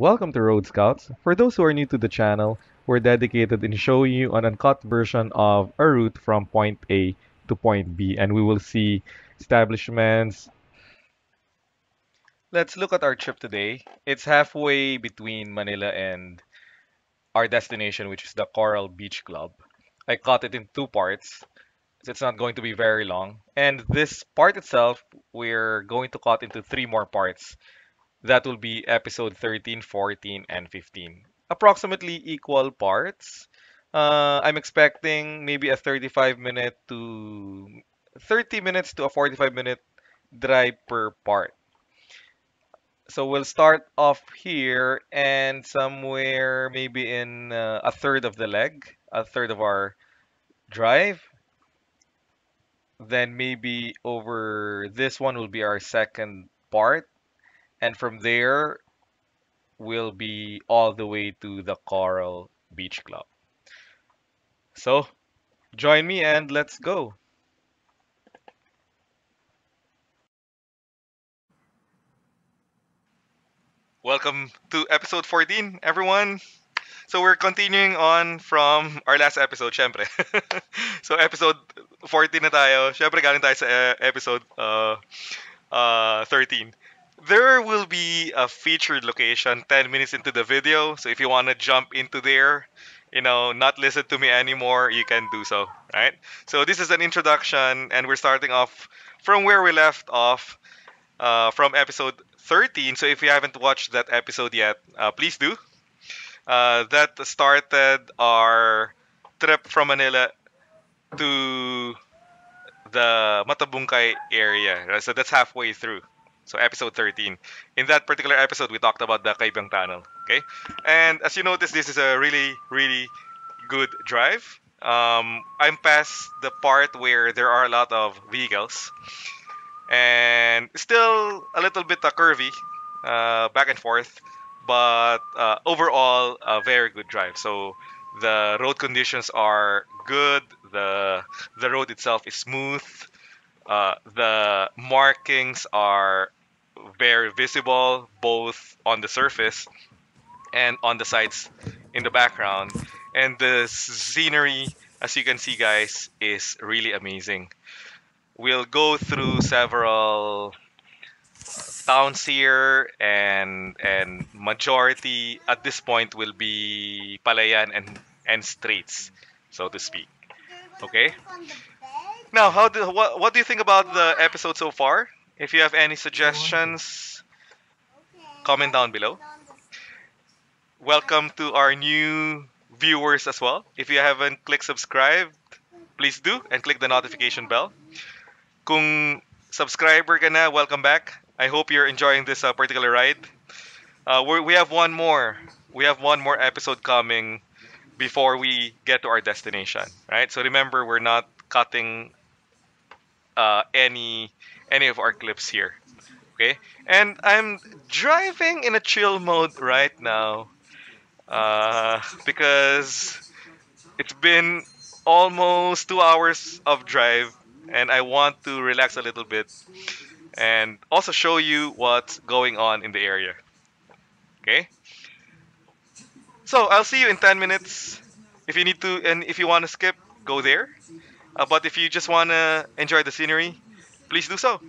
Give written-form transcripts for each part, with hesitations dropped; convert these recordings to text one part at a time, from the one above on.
Welcome to Road Scouts. For those who are new to the channel, we're dedicated in showing you an uncut version of a route from point A to point B, and we will see establishments. Let's look at our trip today. It's halfway between Manila and our destination, which is the Coral Beach Club. I cut it in two parts, so it's not going to be very long. And this part itself, we're going to cut into three more parts. That will be episode 13, 14, and 15. Approximately equal parts. I'm expecting maybe a 30 minutes to a 45-minute drive per part. So we'll start off here and somewhere maybe in a third of the leg, a third of our drive. Then maybe over this one will be our second part. And from there, we'll be all the way to the Coral Beach Club. So join me and let's go. Welcome to episode 14, everyone. So we're continuing on from our last episode, syempre. So episode 14 na tayo. Syempre galing tayo sa episode 13. There will be a featured location 10 minutes into the video. So if you want to jump into there, not listen to me anymore, you can do so, right? So this is an introduction and we're starting off from where we left off from episode 13. So if you haven't watched that episode yet, please do. That started our trip from Manila to the Matabungkay area. Right? So that's halfway through. So episode 13. In that particular episode, we talked about the Kaybiang Tunnel. Okay, and as you notice, this is a really, really good drive. I'm past the part where there are a lot of vehicles, and still a little bit curvy, back and forth, but overall a very good drive. So the road conditions are good. The road itself is smooth. The markings are very visible, both on the surface and on the sides in the background. And the scenery, as you can see, guys, is really amazing. We'll go through several towns here, and majority at this point will be palayan and straits, so to speak. Okay. Now, what do you think about the episode so far? If you have any suggestions, comment down below. Welcome to our new viewers as well. If you haven't clicked subscribe, please do and click the notification bell. Kung subscriber ka na, welcome back. I hope you're enjoying this particular ride. We have one more. We have one more episode coming before we get to our destination, right? So remember, we're not cutting any of our clips here, okay? And I'm driving in a chill mode right now because it's been almost 2 hours of drive, and I want to relax a little bit and also show you what's going on in the area. Okay? So I'll see you in 10 minutes. If you need to, and if you want to skip, go there. But if you just want to enjoy the scenery, please do so.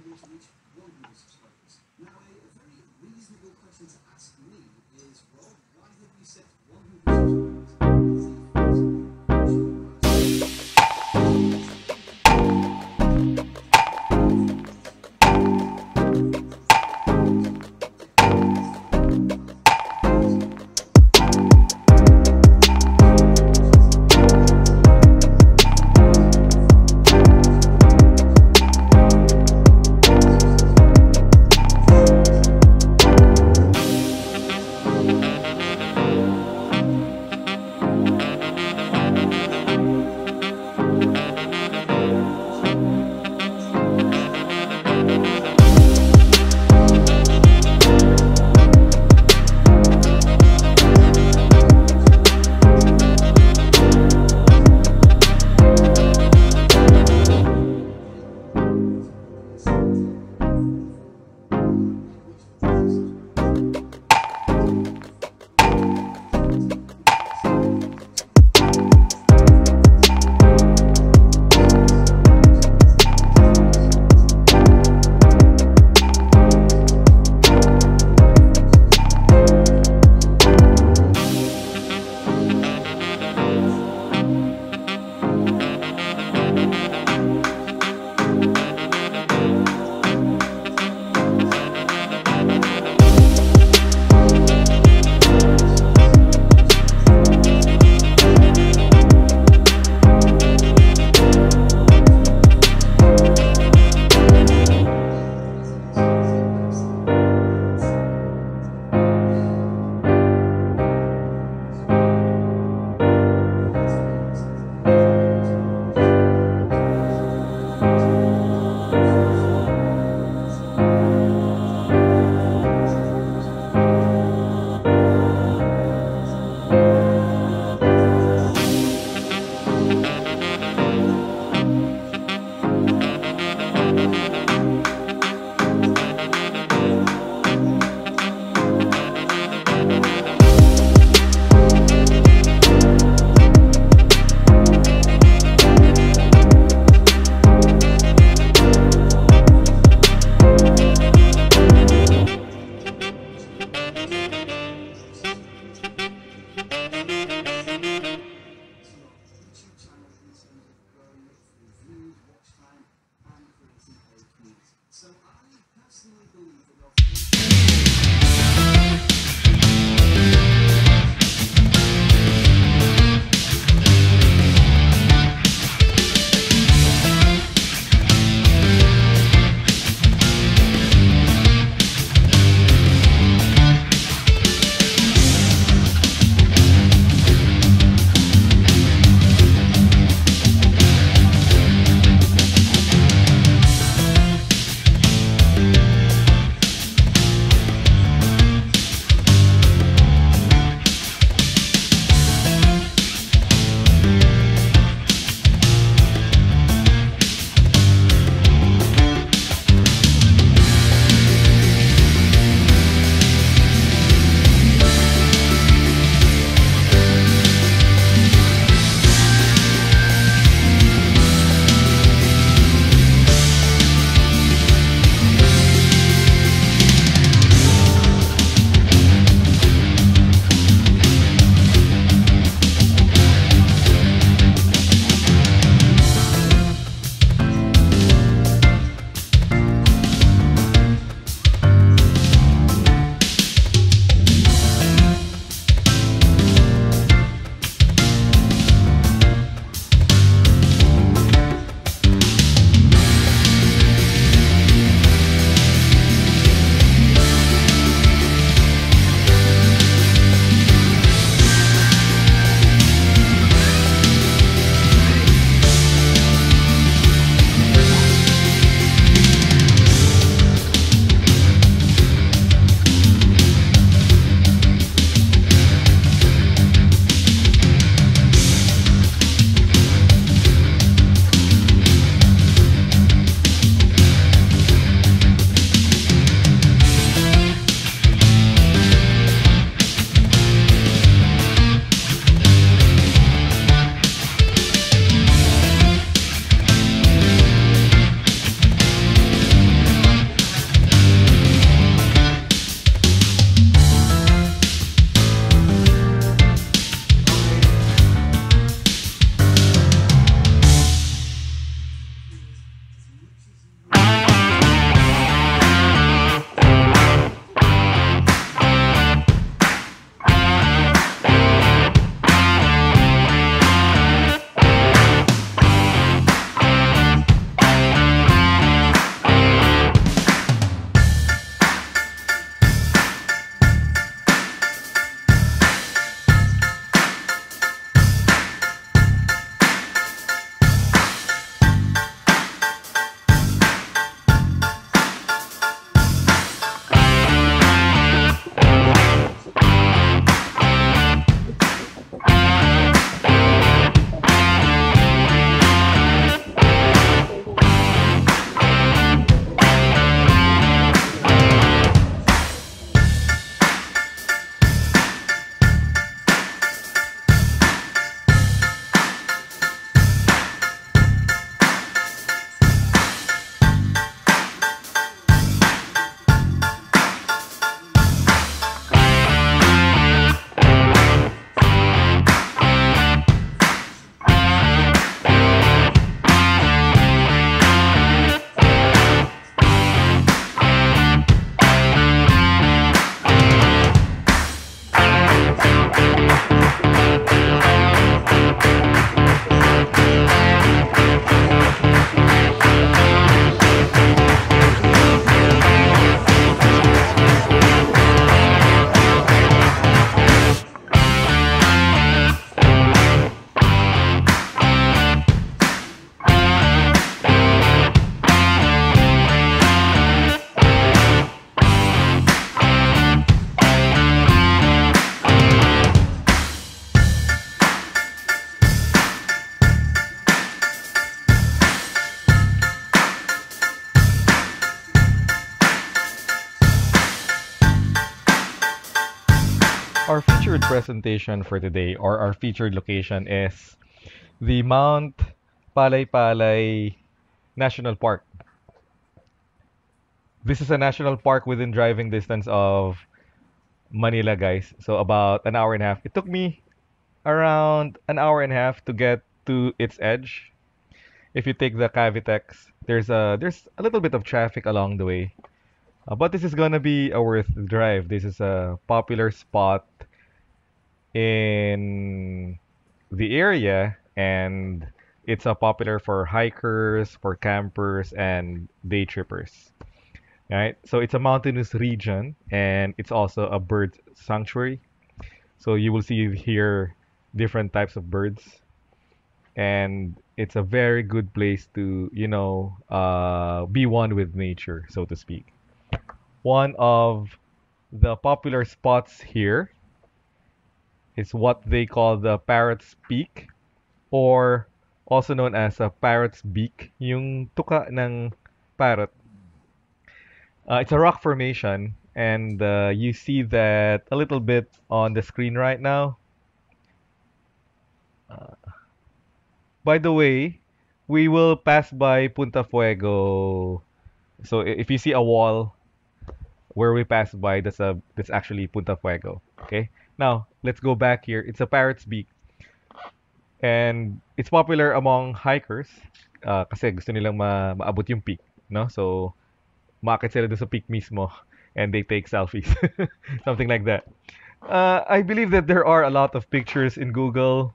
Our featured presentation for today, or our featured location, is the Mount Palay-Palay National Park. This is a national park within driving distance of Manila, guys. So about an hour and a half. It took me around an hour and a half to get to its edge. If you take the CAVITEX, there's a little bit of traffic along the way. But this is gonna be a worth drive. This is a popular spot in the area, and it's a popular for hikers, for campers, and day trippers. Right? So it's a mountainous region, and it's also a bird sanctuary. So you will see here different types of birds, and it's a very good place to, be one with nature, so to speak. One of the popular spots here is what they call the Parrot's Peak, or also known as a Parrot's Beak, yung tuka ng parrot. It's a rock formation, and you see that a little bit on the screen right now. By the way, we will pass by Punta Fuego. So if you see a wall where we pass by, that's actually Punta Fuego. Okay. Now let's go back here. It's a Parrot's Beak, and it's popular among hikers kasi gusto nilang maabot yung peak, no? So maakit sila doon sa peak mismo, and they take selfies, something like that. I believe that there are a lot of pictures in Google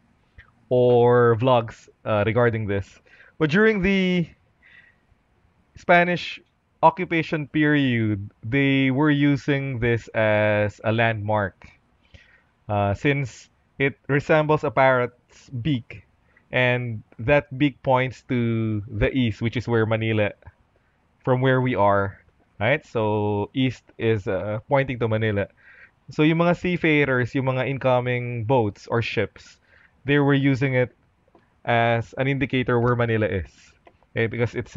or vlogs regarding this. But during the Spanish occupation period, they were using this as a landmark since it resembles a parrot's beak, and that beak points to the east, which is where Manila, from where we are, right? So east is pointing to Manila. So yung mga seafarers, yung mga incoming boats or ships, they were using it as an indicator where Manila is. Okay, because it's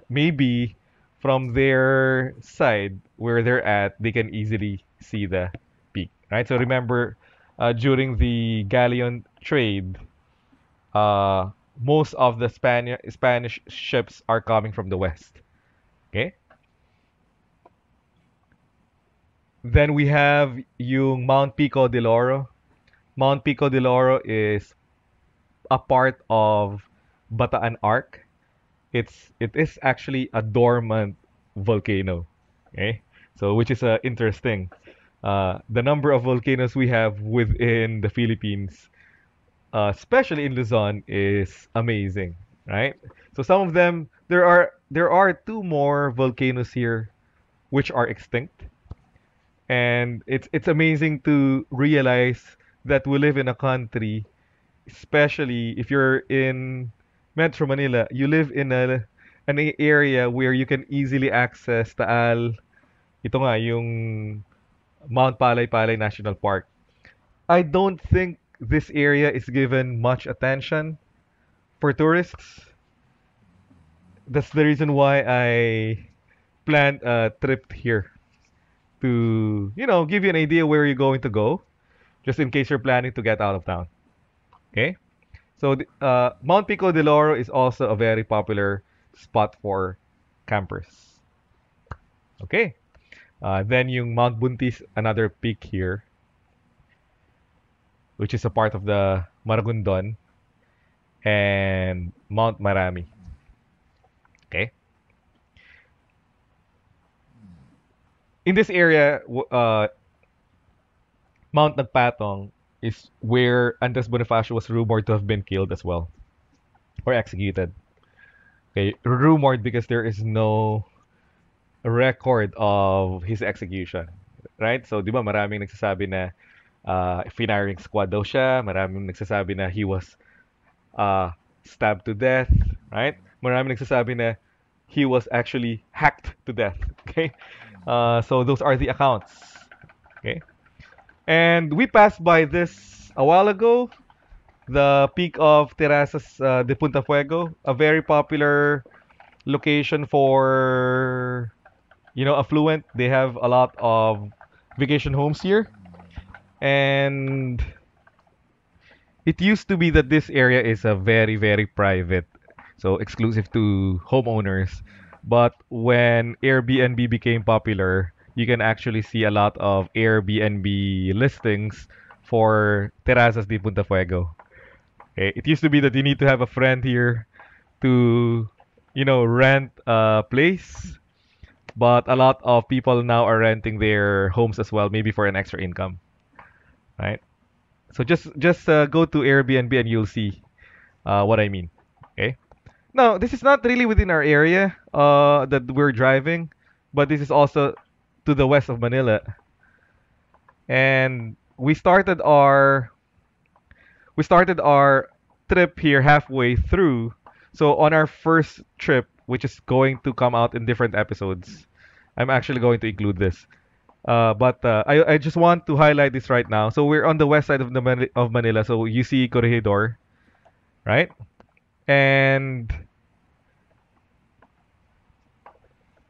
maybe from their side where they're at, they can easily see the peak, right? So remember, during the galleon trade, most of the Spanish ships are coming from the west. Okay. Then we have yung Mount Pico del Oro. Mount Pico del Oro is a part of Bataan Arc. It is actually a dormant volcano. Okay, so which is interesting. The number of volcanoes we have within the Philippines, especially in Luzon, is amazing, right? So some of them, there are two more volcanoes here which are extinct, and it's amazing to realize that we live in a country, especially if you're in Metro Manila, you live in an area where you can easily access Taal. Ito nga, yung Mount Palay-Palay National Park. I don't think this area is given much attention for tourists. That's the reason why I planned a trip here to, give you an idea where you're going to go, just in case you're planning to get out of town. Okay? So Mount Pico del Oro is also a very popular spot for campers. Okay. Then yung Mount Buntis, another peak here, which is a part of the Maragondon, and Mount Marami. Okay. In this area, Mount Nagpatong is where Andres Bonifacio was rumored to have been killed as well, or executed. Okay, rumored because there is no record of his execution, right? So, di ba, maraming nagsasabi na firing squad daw siya, maraming nagsasabi na he was stabbed to death, right? Maraming nagsasabi na he was actually hacked to death, okay? So those are the accounts, okay? And we passed by this a while ago, the peak of Terrazas de Punta Fuego, a very popular location for, affluent. They have a lot of vacation homes here. And it used to be that this area is a very, very private, so exclusive to homeowners. But when Airbnb became popular, you can actually see a lot of Airbnb listings for Terrazas de Punta Fuego. Okay? It used to be that you need to have a friend here to, rent a place. But a lot of people now are renting their homes as well, maybe for an extra income, right? So just go to Airbnb and you'll see what I mean. Okay. Now this is not really within our area that we're driving, but this is also to the west of Manila, and we started our trip here halfway through. So on our first trip, which is going to come out in different episodes, I'm actually going to include this. But I just want to highlight this right now. So we're on the west side of of Manila. So you see Corregidor, right? And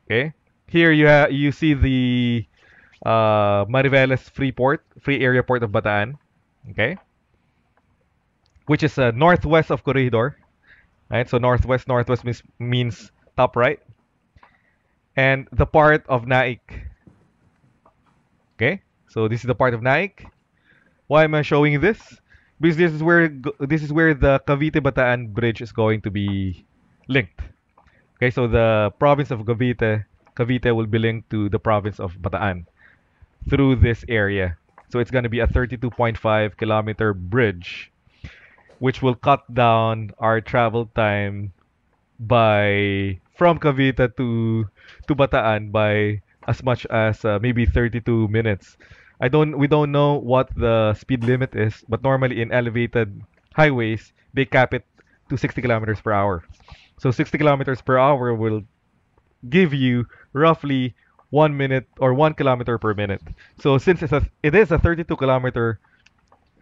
okay, here you see the Mariveles free area port of Bataan. Okay, which is northwest of Corregidor, right? So northwest means top right, and the part of NAIC. Okay, so this is the part of NAIC. Why am I showing this? Because this is where the Cavite Bataan bridge is going to be linked. Okay, so the province of Cavite will be linked to the province of Bataan through this area. So it's going to be a 32.5 kilometer bridge, which will cut down our travel time by from Cavite to Bataan by as much as maybe 32 minutes. We don't know what the speed limit is, but normally in elevated highways they cap it to 60 kilometers per hour. So 60 kilometers per hour will give you roughly 1 minute or 1 kilometer per minute. So since it is a 32-kilometer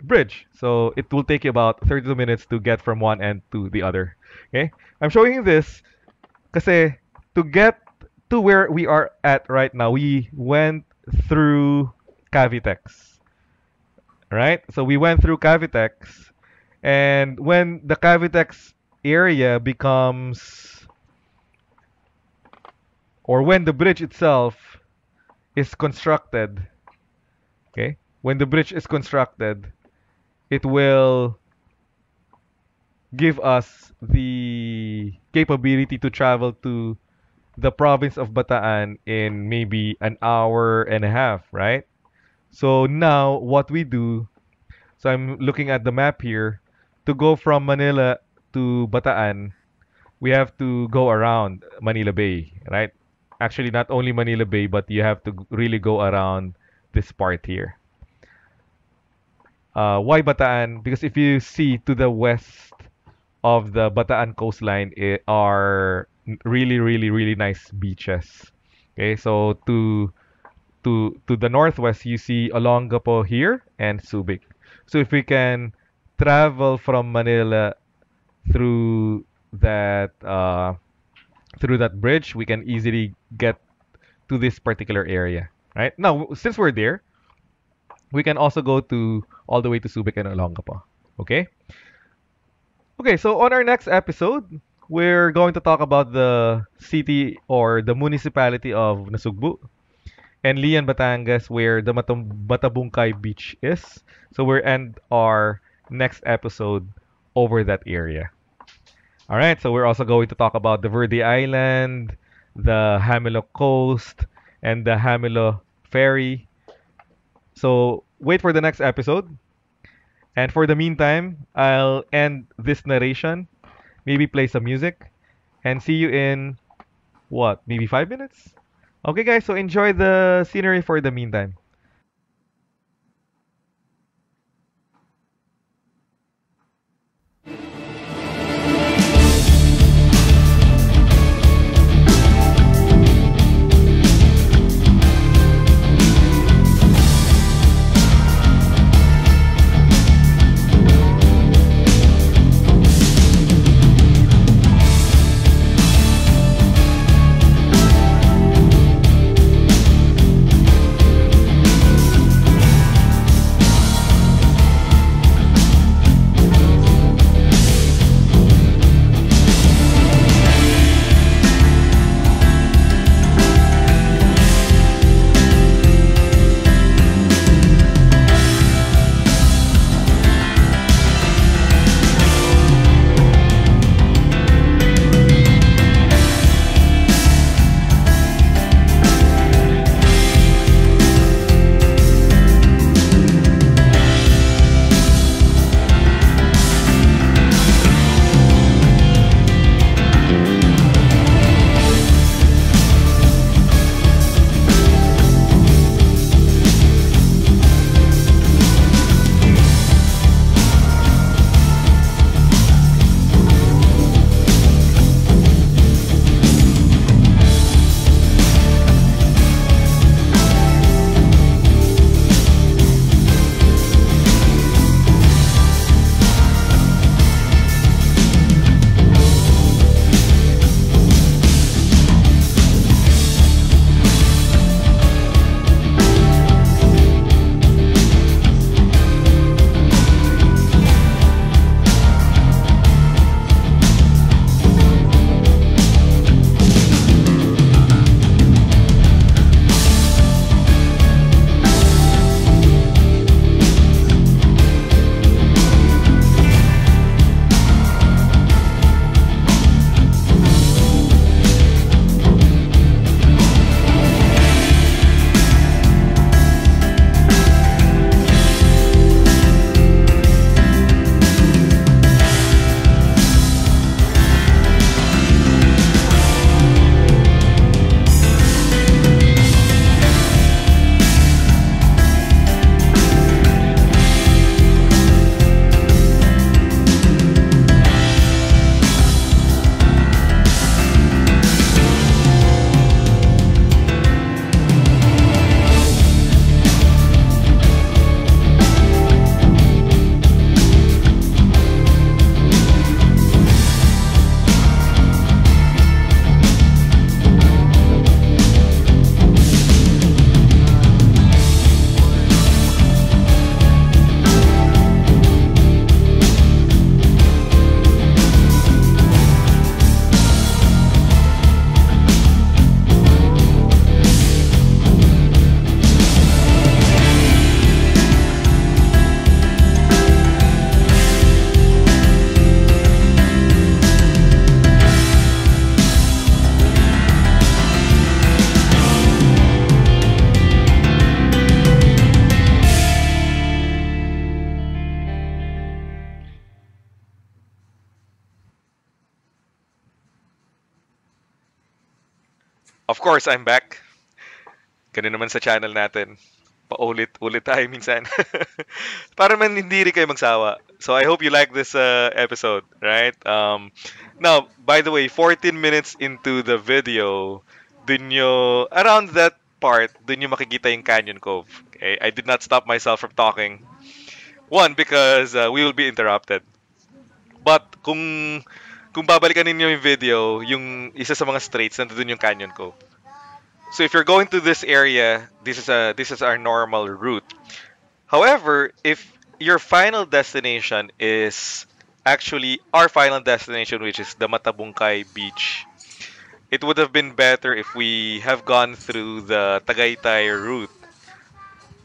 bridge, so it will take you about 32 minutes to get from one end to the other. Okay, I'm showing you this kasi to get to where we are at right now, we went through CAVITEX, right? So we went through CAVITEX, and when the CAVITEX area becomes, or when the bridge itself is constructed, okay? When the bridge is constructed, it will give us the capability to travel to the province of Bataan in maybe an hour and a half, right? So now what we do, so I'm looking at the map here, to go from Manila to Bataan, we have to go around Manila Bay, right? Actually, not only Manila Bay, but you have to really go around this part here. Why Bataan? Because if you see to the west of the Bataan coastline are really, really, really nice beaches. Okay, so to the northwest, you see Olongapo here and Subic. So if we can travel from Manila through that uh, through that bridge, we can easily get to this particular area. Right now, since we're there, we can also go to all the way to Subic and Olongapo. Okay. Okay, so on our next episode, we're going to talk about the city or the municipality of Nasugbu and Lian, Batangas, where the Matabungkay beach is. So we'll end our next episode over that area. All right, so we're also going to talk about the Verde Island, the Hamilo Coast, and the Hamilo Ferry. So wait for the next episode. And for the meantime, I'll end this narration, maybe play some music, and see you in what, maybe 5 minutes? Okay, guys, so enjoy the scenery for the meantime. Of course, I'm back. Ganun naman sa channel natin. Paulit-ulit tayo minsan. Para man hindi rin kayo magsawa. So I hope you like this episode, right? Now, by the way, 14 minutes into the video, dun nyo, around that part, dun nyo makikita yung Canyon Cove. Okay? I did not stop myself from talking. One, because we will be interrupted. But kung babalikan ninyo yung video, yung isa sa mga straits, nandun yung Canyon Cove. So if you're going to this area, this is our normal route. However, if your final destination is actually our final destination, which is the Matabungkay beach, it would have been better if we have gone through the Tagaytay route.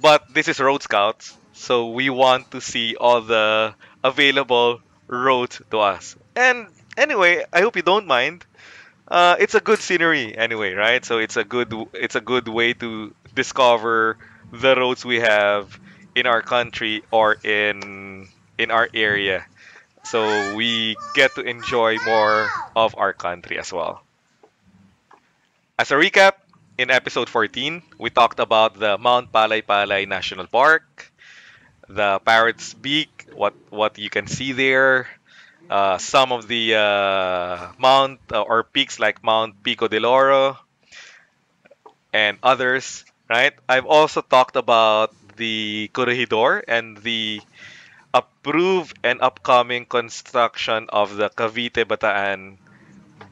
But this is Road Scouts, so we want to see all the available roads to us. And anyway, I hope you don't mind. It's a good scenery anyway, right? So it's a good way to discover the roads we have in our country or in our area. So we get to enjoy more of our country as well. As a recap, in episode 14, we talked about the Mount Palay-Palay National Park, the Parrot's Beak, what you can see there, some of the mount or peaks like Mount Pico del Oro and others, right? I've also talked about the Corregidor and the approved and upcoming construction of the Cavite Bataan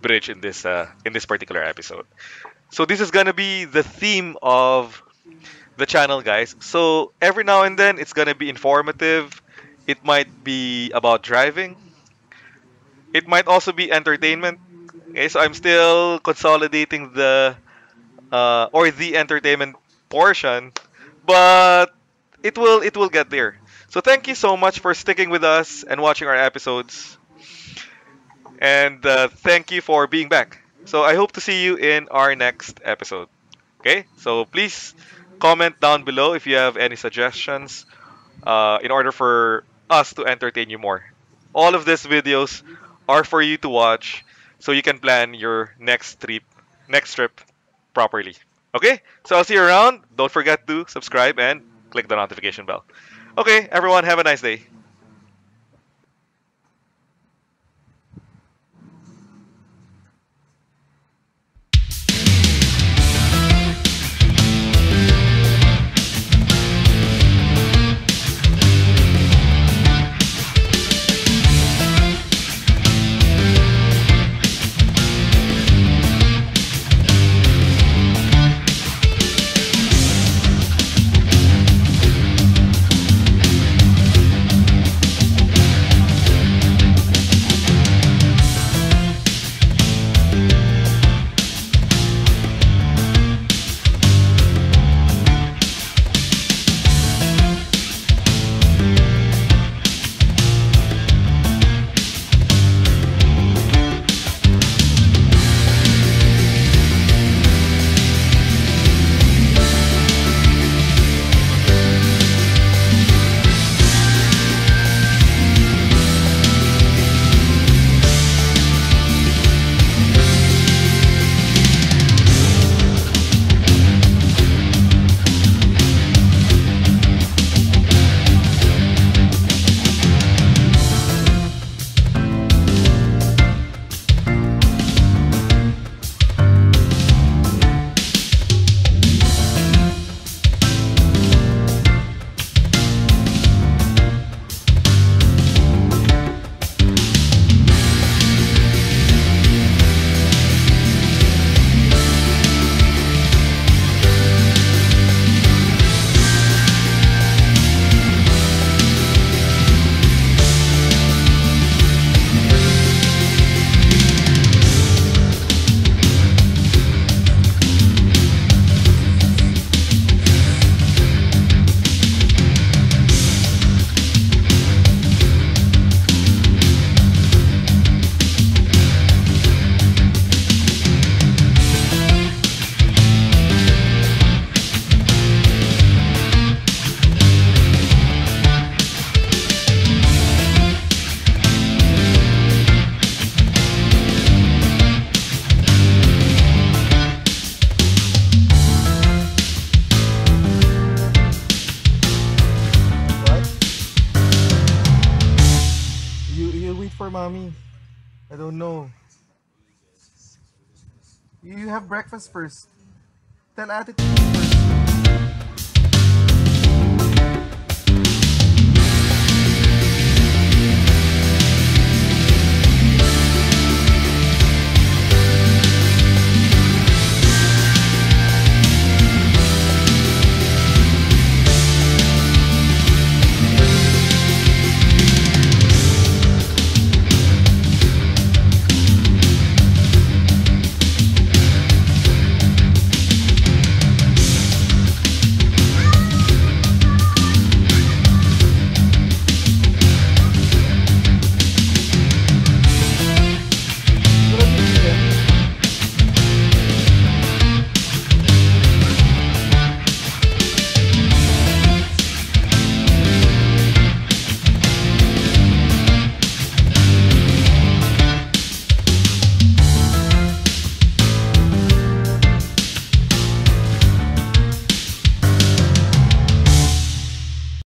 bridge in this particular episode. So this is gonna be the theme of the channel, guys. So every now and then it's gonna be informative. It might be about driving. It might also be entertainment. Okay, so I'm still consolidating the entertainment portion, but it will get there. So thank you so much for sticking with us and watching our episodes, and thank you for being back. So I hope to see you in our next episode. Okay, so please comment down below if you have any suggestions in order for us to entertain you more. All of these videos are for you to watch so you can plan your next trip properly. Okay? So I'll see you around. Don't forget to subscribe and click the notification bell. Okay, everyone, have a nice day. for mommy? I don't know. You have breakfast first. Tell ate to eat first.